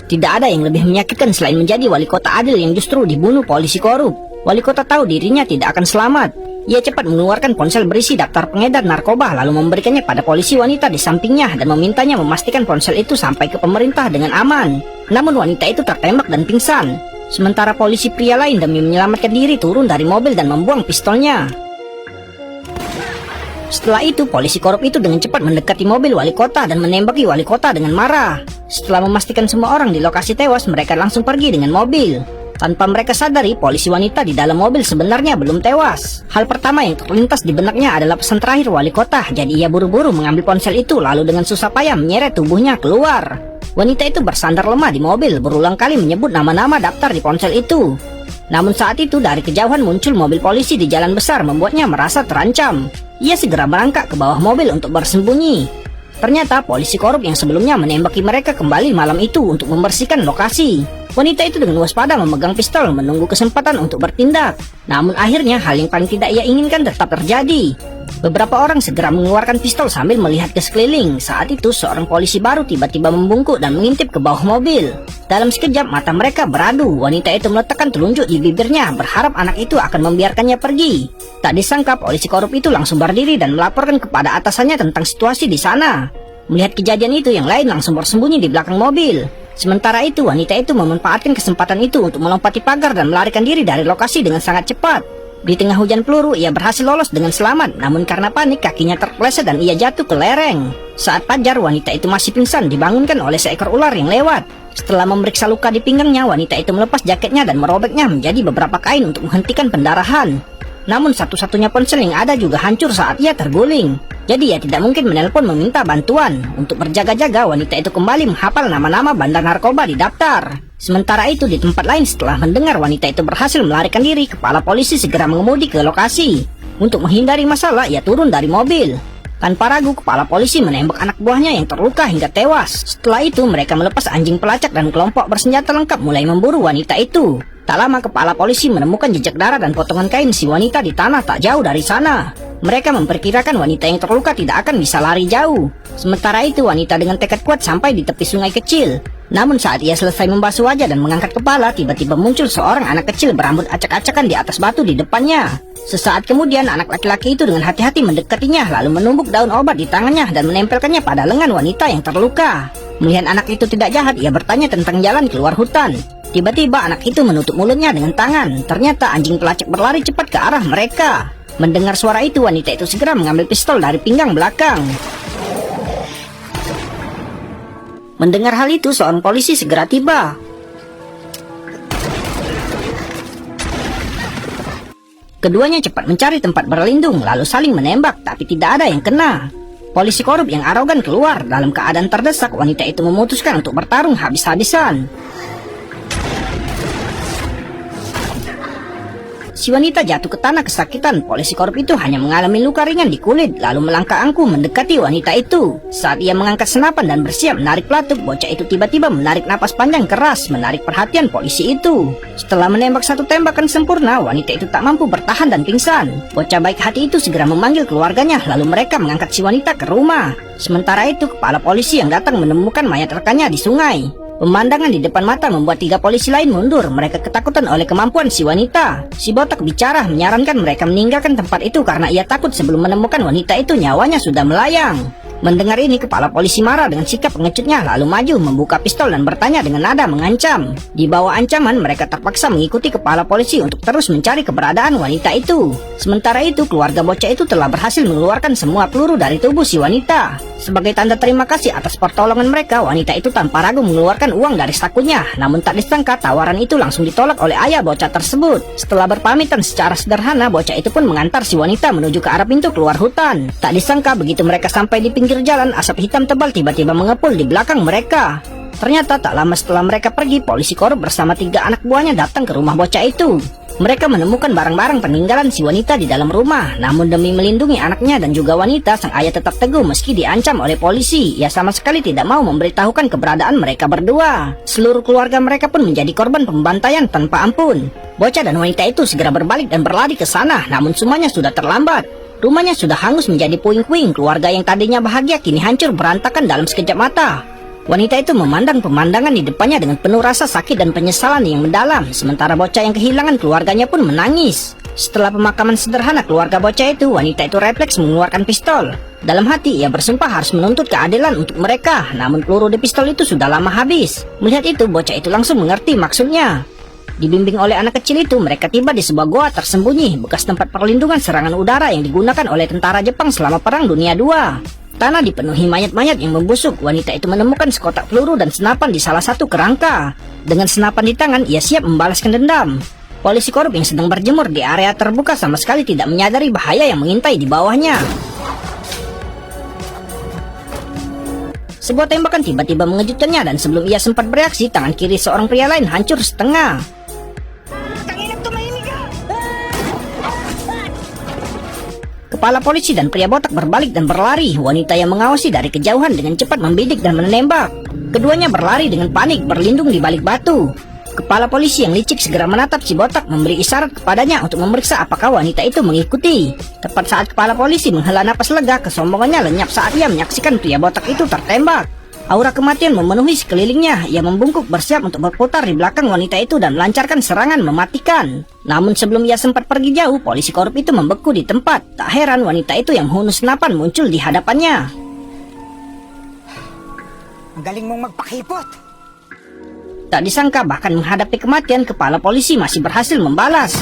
Tidak ada yang lebih menyakitkan selain menjadi wali kota adil yang justru dibunuh polisi korup. Wali kota tahu dirinya tidak akan selamat. Ia cepat mengeluarkan ponsel berisi daftar pengedar narkoba lalu memberikannya pada polisi wanita di sampingnya dan memintanya memastikan ponsel itu sampai ke pemerintah dengan aman. Namun wanita itu tertembak dan pingsan. Sementara polisi pria lain demi menyelamatkan diri turun dari mobil dan membuang pistolnya. Setelah itu, polisi korup itu dengan cepat mendekati mobil wali kota dan menembaki wali kota dengan marah. Setelah memastikan semua orang di lokasi tewas, mereka langsung pergi dengan mobil. Tanpa mereka sadari, polisi wanita di dalam mobil sebenarnya belum tewas. Hal pertama yang terlintas di benaknya adalah pesan terakhir wali kota, jadi ia buru-buru mengambil ponsel itu lalu dengan susah payah menyeret tubuhnya keluar. Wanita itu bersandar lemah di mobil, berulang kali menyebut nama-nama daftar di ponsel itu. Namun saat itu dari kejauhan muncul mobil polisi di jalan besar membuatnya merasa terancam. Ia segera merangkak ke bawah mobil untuk bersembunyi. Ternyata polisi korup yang sebelumnya menembaki mereka kembali malam itu untuk membersihkan lokasi. Wanita itu dengan waspada memegang pistol menunggu kesempatan untuk bertindak. Namun akhirnya hal yang paling tidak ia inginkan tetap terjadi. Beberapa orang segera mengeluarkan pistol sambil melihat ke sekeliling. Saat itu seorang polisi baru tiba-tiba membungkuk dan mengintip ke bawah mobil. Dalam sekejap mata mereka beradu. Wanita itu meletakkan telunjuk di bibirnya, berharap anak itu akan membiarkannya pergi. Tak disangka polisi korup itu langsung berdiri dan melaporkan kepada atasannya tentang situasi di sana. Melihat kejadian itu, yang lain langsung bersembunyi di belakang mobil. Sementara itu wanita itu memanfaatkan kesempatan itu untuk melompati pagar dan melarikan diri dari lokasi dengan sangat cepat. Di tengah hujan peluru, ia berhasil lolos dengan selamat, namun karena panik kakinya terpeleset dan ia jatuh ke lereng. Saat fajar, wanita itu masih pingsan dibangunkan oleh seekor ular yang lewat. Setelah memeriksa luka di pinggangnya, wanita itu melepas jaketnya dan merobeknya menjadi beberapa kain untuk menghentikan pendarahan. Namun satu-satunya ponsel yang ada juga hancur saat ia terguling. Jadi ia tidak mungkin menelpon meminta bantuan. Untuk berjaga-jaga, wanita itu kembali menghafal nama-nama bandar narkoba di daftar. Sementara itu di tempat lain, setelah mendengar wanita itu berhasil melarikan diri, kepala polisi segera mengemudi ke lokasi. Untuk menghindari masalah, ia turun dari mobil. Tanpa ragu, kepala polisi menembak anak buahnya yang terluka hingga tewas. Setelah itu mereka melepas anjing pelacak dan kelompok bersenjata lengkap mulai memburu wanita itu. Tak lama kepala polisi menemukan jejak darah dan potongan kain si wanita di tanah tak jauh dari sana. Mereka memperkirakan wanita yang terluka tidak akan bisa lari jauh. Sementara itu wanita dengan tekad kuat sampai di tepi sungai kecil. Namun saat ia selesai membasuh wajah dan mengangkat kepala, tiba-tiba muncul seorang anak kecil berambut acak-acakan di atas batu di depannya. Sesaat kemudian anak laki-laki itu dengan hati-hati mendekatinya lalu menumbuk daun obat di tangannya dan menempelkannya pada lengan wanita yang terluka. Melihat anak itu tidak jahat, ia bertanya tentang jalan keluar hutan. Tiba-tiba anak itu menutup mulutnya dengan tangan. Ternyata anjing pelacak berlari cepat ke arah mereka. Mendengar suara itu, wanita itu segera mengambil pistol dari pinggang belakang. Mendengar hal itu, seorang polisi segera tiba. Keduanya cepat mencari tempat berlindung, lalu saling menembak, tapi tidak ada yang kena. Polisi korup yang arogan keluar. Dalam keadaan terdesak, wanita itu memutuskan untuk bertarung habis-habisan. Si wanita jatuh ke tanah kesakitan. Polisi korup itu hanya mengalami luka ringan di kulit, lalu melangkah angkuh mendekati wanita itu. Saat ia mengangkat senapan dan bersiap menarik pelatuk, bocah itu tiba-tiba menarik napas panjang keras, menarik perhatian polisi itu. Setelah menembak satu tembakan sempurna, wanita itu tak mampu bertahan dan pingsan. Bocah baik hati itu segera memanggil keluarganya, lalu mereka mengangkat si wanita ke rumah. Sementara itu kepala polisi yang datang menemukan mayat rekannya di sungai. Pemandangan di depan mata membuat 3 polisi lain mundur. Mereka ketakutan oleh kemampuan si wanita. Si botak bicara menyarankan mereka meninggalkan tempat itu karena ia takut sebelum menemukan wanita itu nyawanya sudah melayang. Mendengar ini, kepala polisi marah dengan sikap pengecutnya lalu maju membuka pistol dan bertanya dengan nada mengancam. Di bawah ancaman, mereka terpaksa mengikuti kepala polisi untuk terus mencari keberadaan wanita itu. Sementara itu, keluarga bocah itu telah berhasil mengeluarkan semua peluru dari tubuh si wanita. Sebagai tanda terima kasih atas pertolongan mereka, wanita itu tanpa ragu mengeluarkan uang dari sakunya. Namun tak disangka tawaran itu langsung ditolak oleh ayah bocah tersebut. Setelah berpamitan secara sederhana, bocah itu pun mengantar si wanita menuju ke arah pintu keluar hutan. Tak disangka begitu mereka sampai di pinggir jalan, asap hitam tebal tiba-tiba mengepul di belakang mereka. Ternyata tak lama setelah mereka pergi, polisi korup bersama 3 anak buahnya datang ke rumah bocah itu. Mereka menemukan barang-barang peninggalan si wanita di dalam rumah. Namun demi melindungi anaknya dan juga wanita, sang ayah tetap teguh meski diancam oleh polisi. Ia sama sekali tidak mau memberitahukan keberadaan mereka berdua. Seluruh keluarga mereka pun menjadi korban pembantaian tanpa ampun. Bocah dan wanita itu segera berbalik dan berlari ke sana, namun semuanya sudah terlambat. Rumahnya sudah hangus menjadi puing-puing. Keluarga yang tadinya bahagia kini hancur berantakan dalam sekejap mata. Wanita itu memandang pemandangan di depannya dengan penuh rasa sakit dan penyesalan yang mendalam, sementara bocah yang kehilangan keluarganya pun menangis. Setelah pemakaman sederhana keluarga bocah itu, wanita itu refleks mengeluarkan pistol. Dalam hati, ia bersumpah harus menuntut keadilan untuk mereka, namun peluru di pistol itu sudah lama habis. Melihat itu, bocah itu langsung mengerti maksudnya. Dibimbing oleh anak kecil itu, mereka tiba di sebuah goa tersembunyi, bekas tempat perlindungan serangan udara yang digunakan oleh tentara Jepang selama Perang Dunia II. Tanah dipenuhi mayat-mayat yang membusuk. Wanita itu menemukan sekotak peluru dan senapan di salah satu kerangka. Dengan senapan di tangan, ia siap membalaskan dendam. Polisi korup yang sedang berjemur di area terbuka sama sekali tidak menyadari bahaya yang mengintai di bawahnya. Sebuah tembakan tiba-tiba mengejutkannya dan sebelum ia sempat bereaksi, tangan kiri seorang pria lain hancur setengah. Kepala polisi dan pria botak berbalik dan berlari. Wanita yang mengawasi dari kejauhan dengan cepat membidik dan menembak. Keduanya berlari dengan panik, berlindung di balik batu. Kepala polisi yang licik segera menatap si botak, memberi isyarat kepadanya untuk memeriksa apakah wanita itu mengikuti. Tepat saat kepala polisi menghela napas lega, kesombongannya lenyap saat ia menyaksikan pria botak itu tertembak. Aura kematian memenuhi sekelilingnya. Ia membungkuk bersiap untuk berputar di belakang wanita itu dan melancarkan serangan mematikan. Namun sebelum ia sempat pergi jauh, polisi korup itu membeku di tempat. Tak heran wanita itu yang menghunus senapan muncul di hadapannya. Ang galing mong magpakipot. Tak disangka bahkan menghadapi kematian, kepala polisi masih berhasil membalas.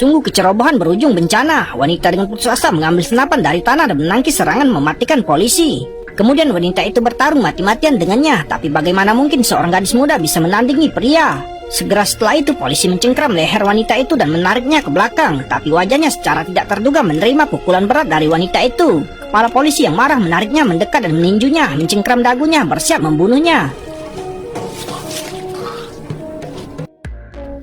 Sungguh kecerobohan berujung bencana. Wanita dengan putus asa mengambil senapan dari tanah dan menangkis serangan mematikan polisi. Kemudian wanita itu bertarung mati-matian dengannya. Tapi bagaimana mungkin seorang gadis muda bisa menandingi pria? Segera setelah itu polisi mencengkram leher wanita itu dan menariknya ke belakang. Tapi wajahnya secara tidak terduga menerima pukulan berat dari wanita itu. Kepala polisi yang marah menariknya mendekat dan meninjunya, mencengkram dagunya, bersiap membunuhnya.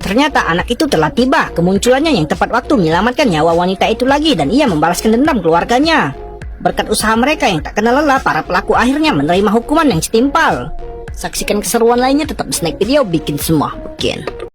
Ternyata anak itu telah tiba. Kemunculannya yang tepat waktu menyelamatkan nyawa wanita itu lagi dan ia membalaskan dendam keluarganya. Berkat usaha mereka yang tak kenal lelah, para pelaku akhirnya menerima hukuman yang setimpal. Saksikan keseruan lainnya tetap di Snack Video, bikin semua bikin.